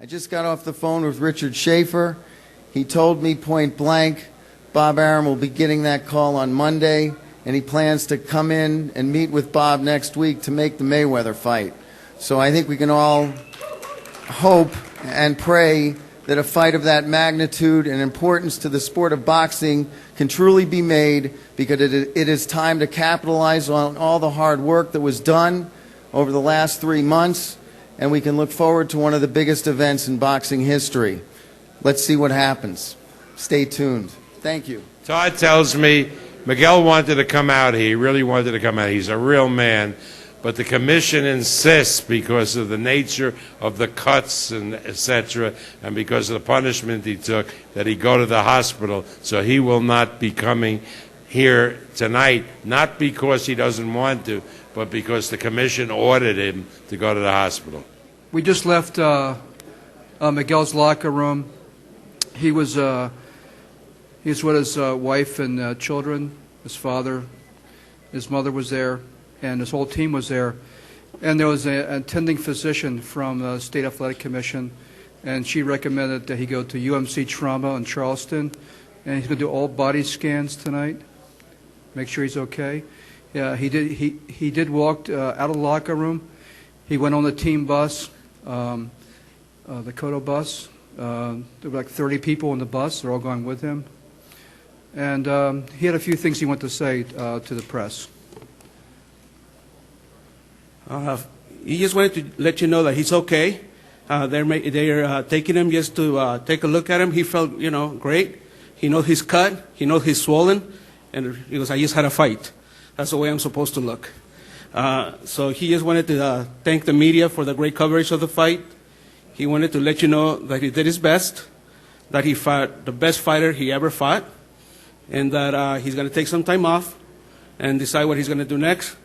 I just got off the phone with Richard Schaefer. He told me point blank, Bob Arum will be getting that call on Monday, and he plans to come in and meet with Bob next week to make the Mayweather fight. So I think we can all hope and pray that a fight of that magnitude and importance to the sport of boxing can truly be made, because it is time to capitalize on all the hard work that was done over the last 3 months, and we can look forward to one of the biggest events in boxing history. Let's see what happens. Stay tuned. Thank you. Todd tells me Miguel wanted to come out here. He really wanted to come out. He's a real man. But the commission insists, because of the nature of the cuts and etc., and because of the punishment he took, that he go to the hospital. So he will not be coming here tonight, not because he doesn't want to, but because the commission ordered him to go to the hospital. We just left Miguel's locker room. He was with his wife and children. His father, his mother was there, and his whole team was there. And there was an attending physician from the State Athletic Commission, and she recommended that he go to UMC Trauma in Charleston, and he's going to do all body scans tonight, make sure he's okay. Yeah, he did walk out of the locker room. He went on the team bus, the Cotto bus. There were like 30 people on the bus. They're all going with him. And he had a few things he wanted to say to the press. He just wanted to let you know that he's okay. They're taking him just to take a look at him. He felt, great. He knows he's cut. He knows he's swollen. And he goes, I just had a fight. That's the way I'm supposed to look. So he just wanted to thank the media for the great coverage of the fight. He wanted to let you know that he did his best, that he fought the best fighter he ever fought, and that he's going to take some time off and decide what he's going to do next.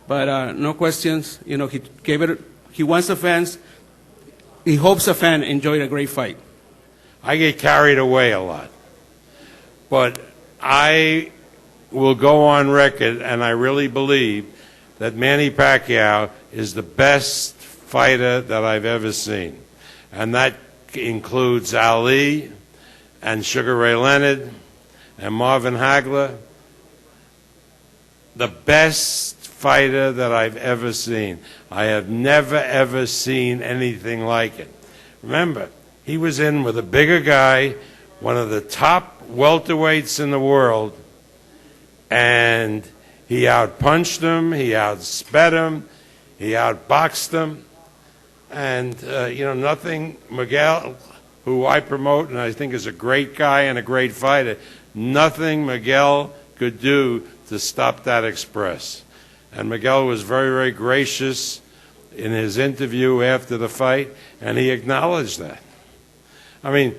But no questions. He gave it. He wants the fans. He hopes the fan enjoyed a great fight. I get carried away a lot, but I will go on record, and I really believe that Manny Pacquiao is the best fighter that I've ever seen. And that includes Ali and Sugar Ray Leonard and Marvin Hagler. The best fighter that I've ever seen. I have never, ever seen anything like it. Remember, he was in with a bigger guy, one of the top welterweights in the world, and he outpunched him, he outspat him, he outboxed him, and nothing. Miguel, who I promote and I think is a great guy and a great fighter, nothing Miguel could do to stop that express. And Miguel was very, very gracious in his interview after the fight, and he acknowledged that. I mean,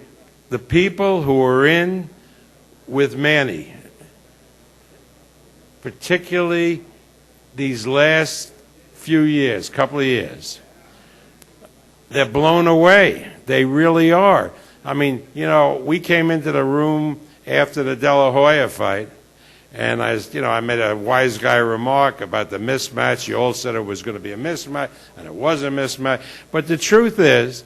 the people who were in with Manny, particularly these last few years, couple of years, they're blown away. They really are. I mean, we came into the room after the De La Hoya fight, and I made a wise guy remark about the mismatch. You all said it was going to be a mismatch, and it was a mismatch. But the truth is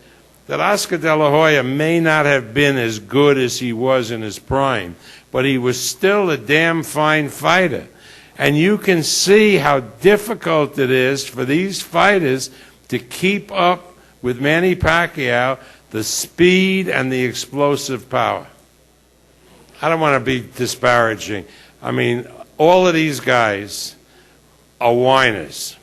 that Oscar De La Hoya may not have been as good as he was in his prime, but he was still a damn fine fighter. And you can see how difficult it is for these fighters to keep up with Manny Pacquiao, the speed and the explosive power. I don't want to be disparaging. I mean, all of these guys are whiners.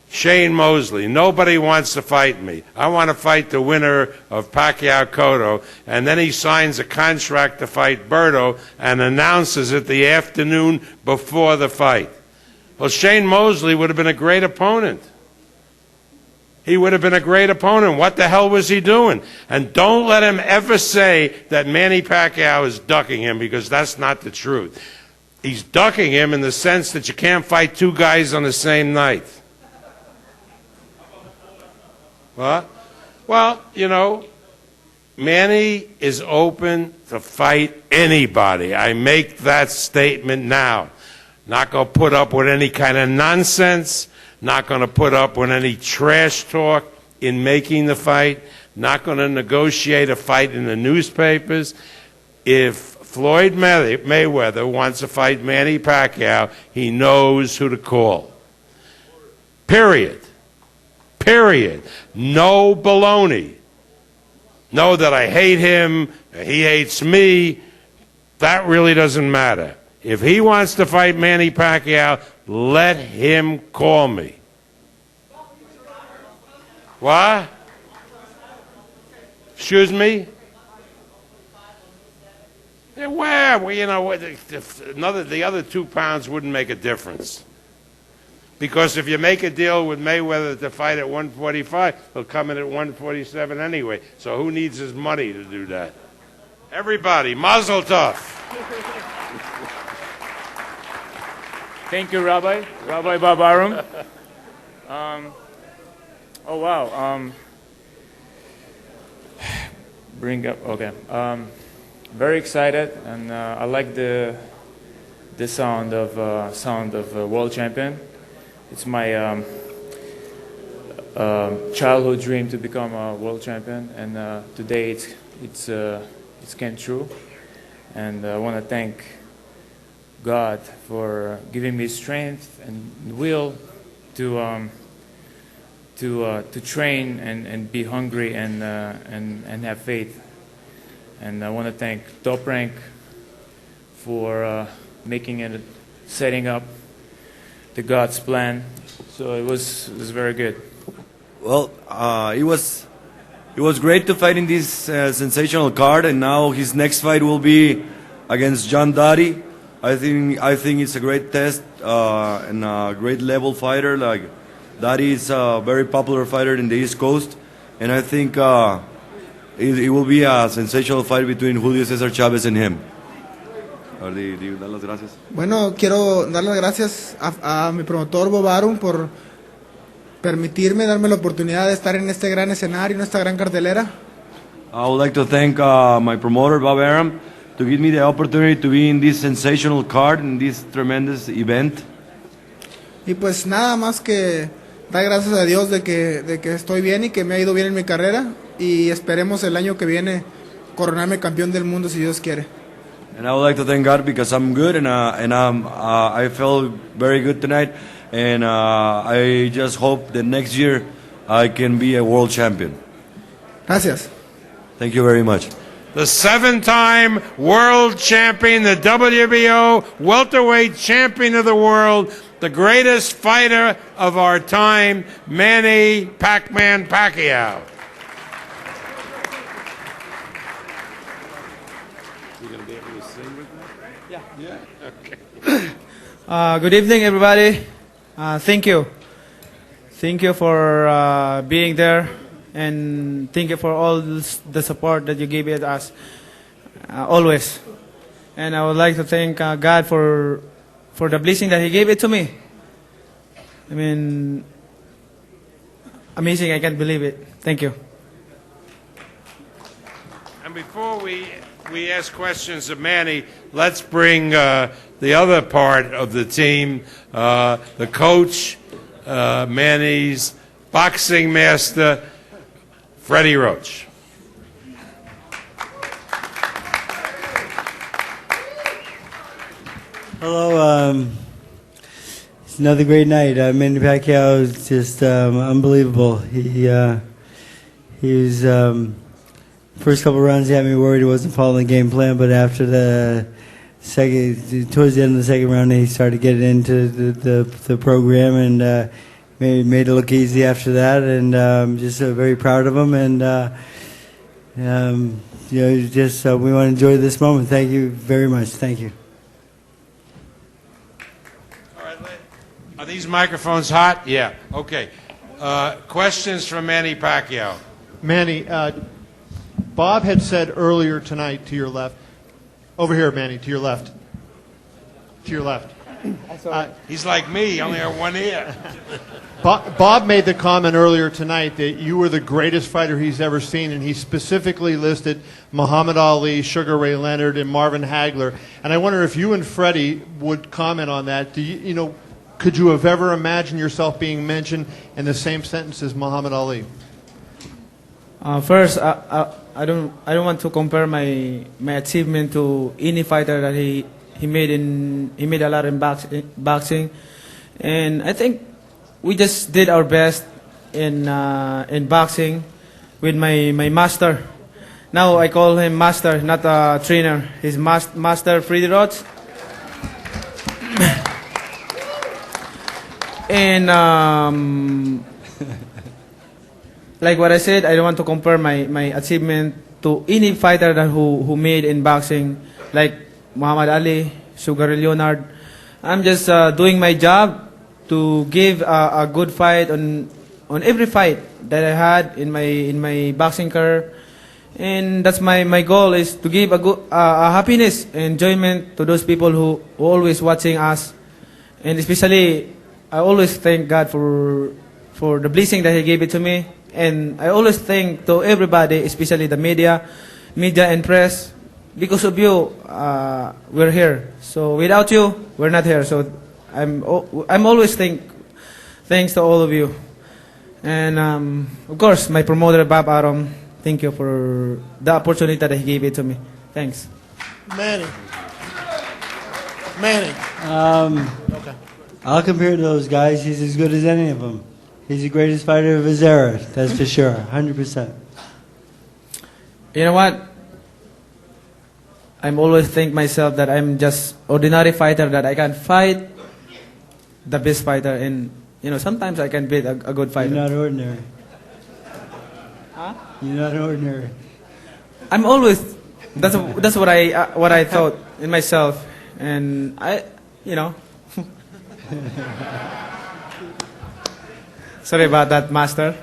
Shane Mosley, nobody wants to fight me. I want to fight the winner of Pacquiao-Cotto, and then he signs a contract to fight Berto and announces it the afternoon before the fight. Well, Shane Mosley would have been a great opponent. He would have been a great opponent. What the hell was he doing? And don't let him ever say that Manny Pacquiao is ducking him, because that's not the truth. He's ducking him in the sense that you can't fight two guys on the same night. What? Well, Manny is open to fight anybody. I make that statement now. Not going to put up with any kind of nonsense. Not going to put up with any trash talk in making the fight. not going to negotiate a fight in the newspapers. If Floyd Mayweather wants to fight Manny Pacquiao, he knows who to call. Period. Period. No baloney. Know that I hate him, he hates me. That really doesn't matter. If he wants to fight Manny Pacquiao, let him call me. What? Excuse me? Yeah, well, you know, the other 2 pounds wouldn't make a difference. Because if you make a deal with Mayweather to fight at 145, he'll come in at 147 anyway. So who needs his money to do that? Everybody, mazel tov. Thank you, Rabbi Bob Arum. Oh, wow. Okay. Very excited, and I like the sound of world champion. It's my childhood dream to become a world champion, and today it's came true. And I want to thank God for giving me strength and will to train and be hungry and have faith. And I want to thank Top Rank for making it, setting up the God's plan. So it was very good. Well, it was great to fight in this sensational card, and now his next fight will be against John Dottie. I think it's a great test and a great level fighter. Like Dottie is a very popular fighter in the East Coast, and I think it will be a sensational fight between Julio Cesar Chavez and him. Bueno, quiero dar las gracias a mi promotor Bob Arum por permitirme, darme la oportunidad de estar en este gran escenario, en esta gran cartelera. I would like to thank my promoter Bob Arum to give me the opportunity to be in this sensational card, in this tremendous event. Y pues nada más que dar gracias a Dios de que estoy bien y que me ha ido bien en mi carrera, y esperemos el año que viene coronarme campeón del mundo si Dios quiere. And I would like to thank God because I'm good, and I felt very good tonight, and I just hope that next year I can be a world champion. Gracias. Thank you very much. The 7-time world champion, the WBO welterweight champion of the world, the greatest fighter of our time, Manny Pac-Man Pacquiao. You going to be able to sing with that? Yeah. Okay. Good evening, everybody. Thank you. Thank you for being there, and thank you for all the support that you gave it us always. And I would like to thank God for the blessing that He gave it to me. I mean, amazing. I can't believe it. Thank you. And before we ask questions of Manny, let's bring the other part of the team, the coach, Manny's boxing master, Freddie Roach. Hello. It's another great night. Manny Pacquiao is just unbelievable. He was first couple rounds he had me worried he wasn't following the game plan, but after the towards the end of the second round, he started getting into the program, and made it look easy after that. And just very proud of him, and just we want to enjoy this moment. Thank you very much. Thank you. Are these microphones hot? Yeah. Okay. Questions from Manny Pacquiao. Manny, Bob had said earlier tonight to your left, over here, Manny, to your left. To your left. He's like me, only have one ear. Bob made the comment earlier tonight that you were the greatest fighter he's ever seen, and he specifically listed Muhammad Ali, Sugar Ray Leonard, and Marvin Hagler. And I wonder if you and Freddie would comment on that. Do you could you have ever imagined yourself being mentioned in the same sentence as Muhammad Ali? First, I don't want to compare my achievement to any fighter that he made a lot in boxing, and I think we just did our best in boxing with my master. Now I call him master, not a trainer. He's master Freddie Roach. And like what I said, I don't want to compare my achievement to any fighter who made in boxing, like Muhammad Ali, Sugar Ray Leonard. I'm just doing my job to give a good fight on every fight that I had in my boxing career, and that's my goal is to give a good happiness and enjoyment to those people who always watching us, and especially I always thank God for the blessing that He gave it to me, and I always thank to everybody, especially the media and press. Because of you, we're here. So without you, we're not here. So I'm always thanks to all of you, and of course my promoter Bob Arum. Thank you for the opportunity that he gave it to me. Thanks. Manny. Okay. I'll compare to those guys. He's as good as any of them. He's the greatest fighter of his era. That's for sure. 100%. You know what? I'm always think myself that I'm just ordinary fighter, that I can fight the best fighter, and sometimes I can beat a good fighter. You're not ordinary. Huh? You're not ordinary. I'm always that's what I thought in myself, and sorry about that, master.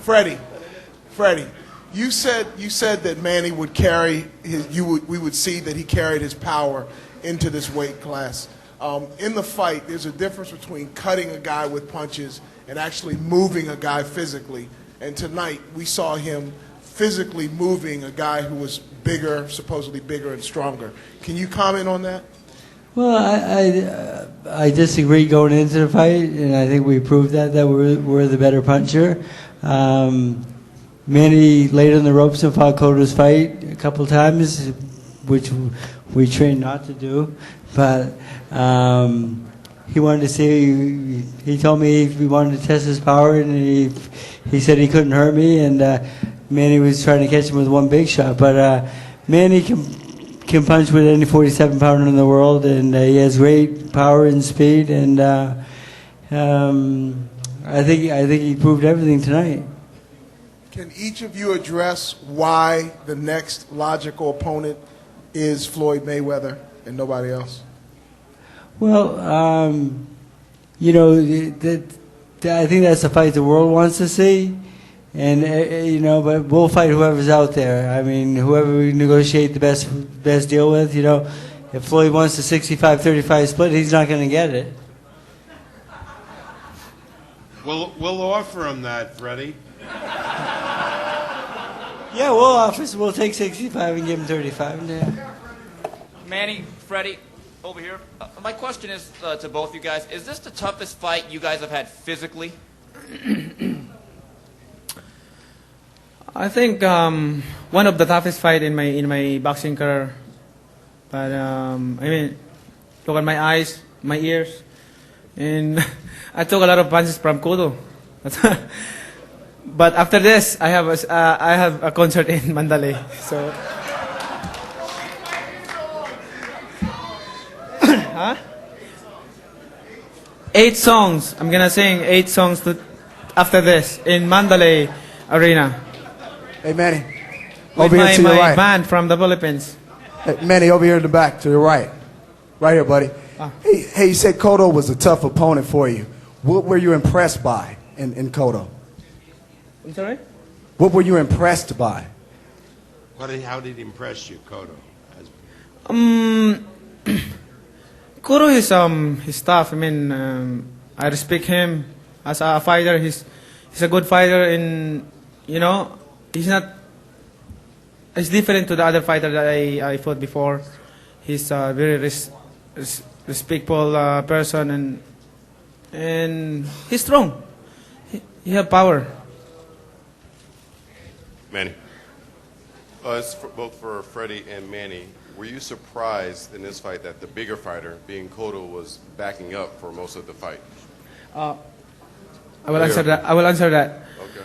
Freddie, you said that Manny would carry we would see that he carried his power into this weight class. In the fight, there's a difference between cutting a guy with punches and actually moving a guy physically. And tonight, we saw him physically moving a guy who was bigger, supposedly bigger and stronger. Can you comment on that? Well, I disagree going into the fight, and I think we proved that we're the better puncher. Manny laid on the ropes and fought Cotto's fight a couple times, which we trained not to do. But he wanted to see. He told me he wanted to test his power, and he said he couldn't hurt me. And Manny was trying to catch him with one big shot. But Manny can punch with any 47-pounder in the world, and he has great power and speed. And I think he proved everything tonight. Can each of you address why the next logical opponent is Floyd Mayweather and nobody else? Well, I think that's the fight the world wants to see, and but we'll fight whoever's out there. I mean, whoever we negotiate the best deal with. If Floyd wants the 65-35 split, he's not going to get it. We'll offer him that, Freddie. Yeah, we'll take 65 and give him 35. Yeah. Manny, Freddie, over here. My question is to both you guys: is this the toughest fight you guys have had physically? I think one of the toughest fight in my boxing career. But look at my eyes, my ears, and I took a lot of punches from Cotto. But after this, I have a concert in Mandalay. So, 8 songs. I'm gonna sing 8 songs after this in Mandalay Arena. Hey Manny, with over here to your my right. band from the Philippines. Hey, Manny, over here in the back to your right. Right here, buddy. Hey, you said Cotto was a tough opponent for you. What were you impressed by in Cotto? I'm sorry? What were you impressed by? How did he impress you, Cotto? Cotto is his tough. I respect him as a fighter. He's a good fighter, and he's not. It's different to the other fighter that I fought before. He's a very respectful person, and and he's strong. He have power. Manny. It's both for Freddie and Manny. Were you surprised in this fight that the bigger fighter, being Cotto, was backing up for most of the fight? I will answer that. Okay.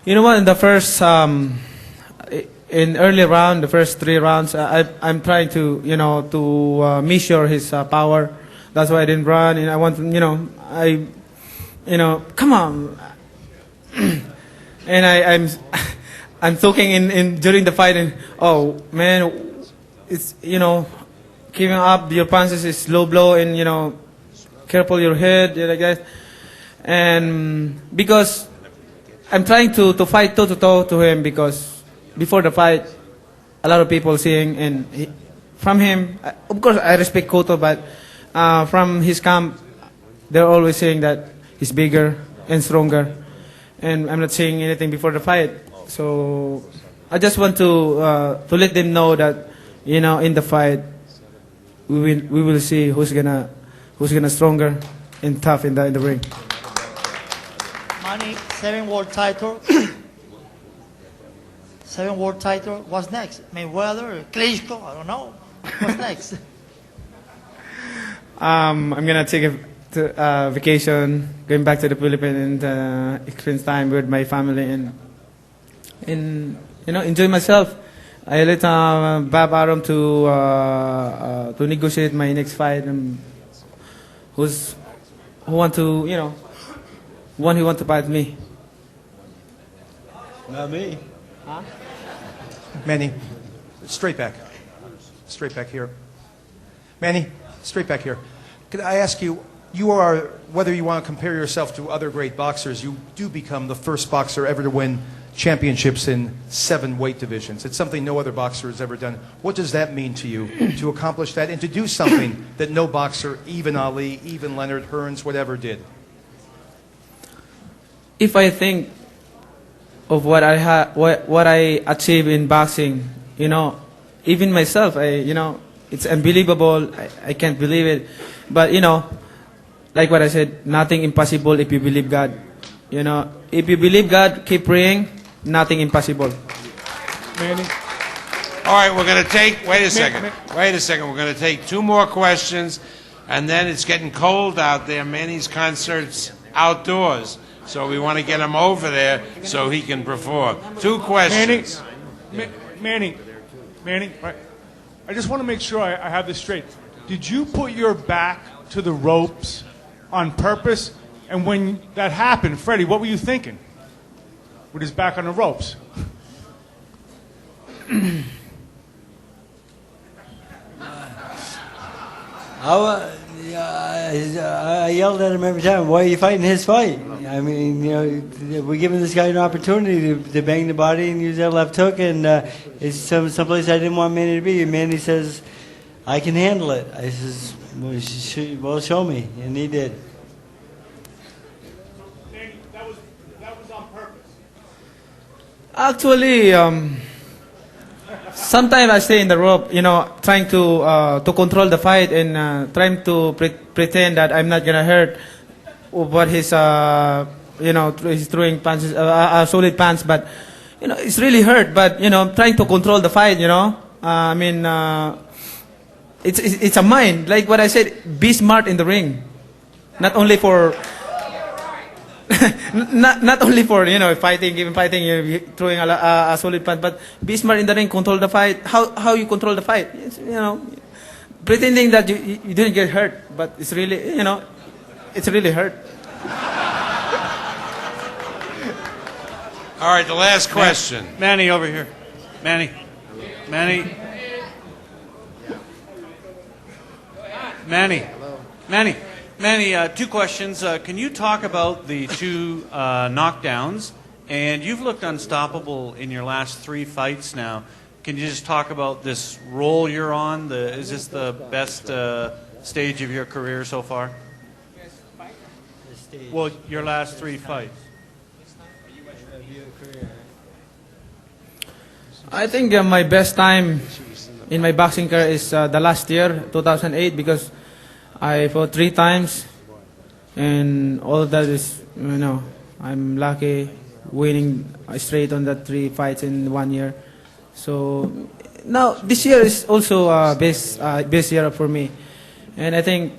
You know what? In the first, in early round, the first 3 rounds, I'm trying to, to measure his power. That's why I didn't run, and I want, come on. And I'm talking in during the fight, and oh man, it's giving up your punches is low blow, and careful your head like that. And because I'm trying to fight toe to toe to him, because before the fight, a lot of people saying, and from him, of course I respect Cotto, but from his camp, they're always saying that he's bigger and stronger, and I'm not saying anything before the fight. So I just want to let them know that in the fight we will see who's gonna stronger and tough in the ring. Manny, 7 world title. 7 world title. What's next? Mayweather, Klitschko? I don't know. What's next? I'm gonna take a vacation, going back to the Philippines, and experience time with my family, and enjoy myself. I let Bob Arum to negotiate my next fight, and who want to one who want to fight me. Not me. Huh? Manny, straight back here. Manny, straight back here. Could I ask you, whether you want to compare yourself to other great boxers, you do become the first boxer ever to win championships in 7 weight divisions. It's something no other boxer has ever done. What does that mean to you, to accomplish that and to do something that no boxer, even Ali, even Leonard Hearns, whatever did? If I think of what I achieved in boxing, even myself, it's unbelievable. I can't believe it. But like what I said, nothing impossible if you believe God. If you believe God, keep praying. Nothing impossible. Manny. All right, we're going to take. Wait a second. We're going to take 2 more questions, and then it's getting cold out there. Manny's concert's outdoors, so we want to get him over there so he can perform. 2 questions. Manny, right. I just want to make sure I have this straight. Did you put your back to the ropes on purpose? And when that happened, Freddie, what were you thinking? With his back on the ropes. I yelled at him every time, why are you fighting his fight? I mean, we're giving this guy an opportunity to bang the body and use that left hook, and it's someplace I didn't want Manny to be. Manny says, I can handle it. I says, well, show me. And he did. That was on purpose. Actually, sometimes I stay in the rope, trying to control the fight, and trying to pretend that I'm not gonna hurt what he's he's throwing punches, solid punch, but it's really hurt. But trying to control the fight. It's a mind. Like what I said, be smart in the ring, not only for. not only for fighting, even fighting, you're throwing a solid punch, but be smart in the ring, control the fight. How you control the fight? It's, pretending that you didn't get hurt, but it's really it's really hurt. All right, the last question. Manny over here. Manny. Manny, 2 questions. Can you talk about the 2 knockdowns? And you've looked unstoppable in your last 3 fights now. Can you just talk about this roll you're on? Is this the best stage of your career so far? Well, your last 3 fights. I think my best time in my boxing career is the last year, 2008, because I fought 3 times, and all of that is, I'm lucky winning straight on that 3 fights in 1 year. So now this year is also best year for me, and I think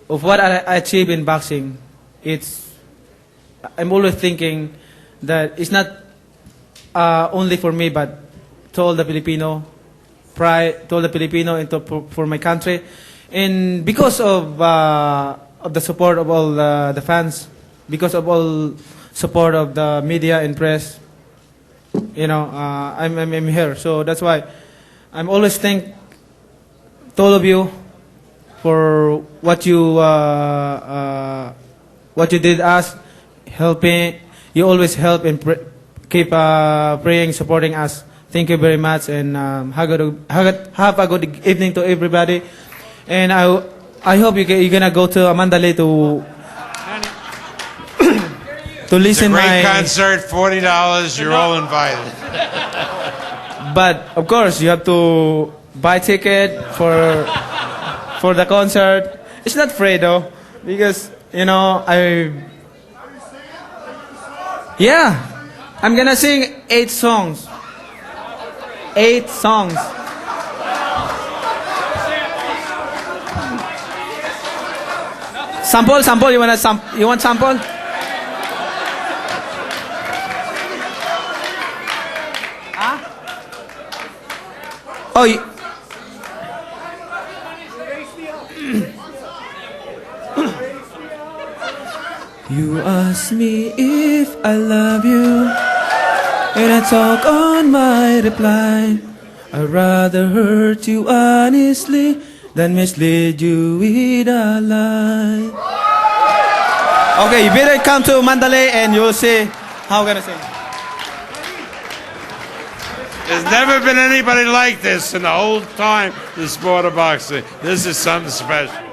of what I achieve in boxing, I'm always thinking that it's not only for me, but to all the Filipino, pride to all the Filipino, and for my country, and because of the support of all the fans, because of all support of the media and press, I'm here. So that's why I'm always thank to all of you for what you did us, helping. You always help and keep praying, supporting us. Thank you very much, and have a good evening to everybody. And I hope you're gonna go to Mandalay to listen it's a great my concert, $40. You're all invited. But of course, you have to buy ticket for the concert. It's not free though, because I'm gonna sing 8 songs. 8 songs. Sample. You want sample? Oh. You ask me if I love you, and I talk on my reply. I'd rather hurt you honestly than mislead you with a lie. Okay, you better come to Mandalay and you'll see how I'm gonna sing. There's never been anybody like this in the whole time the sport of boxing. This is something special.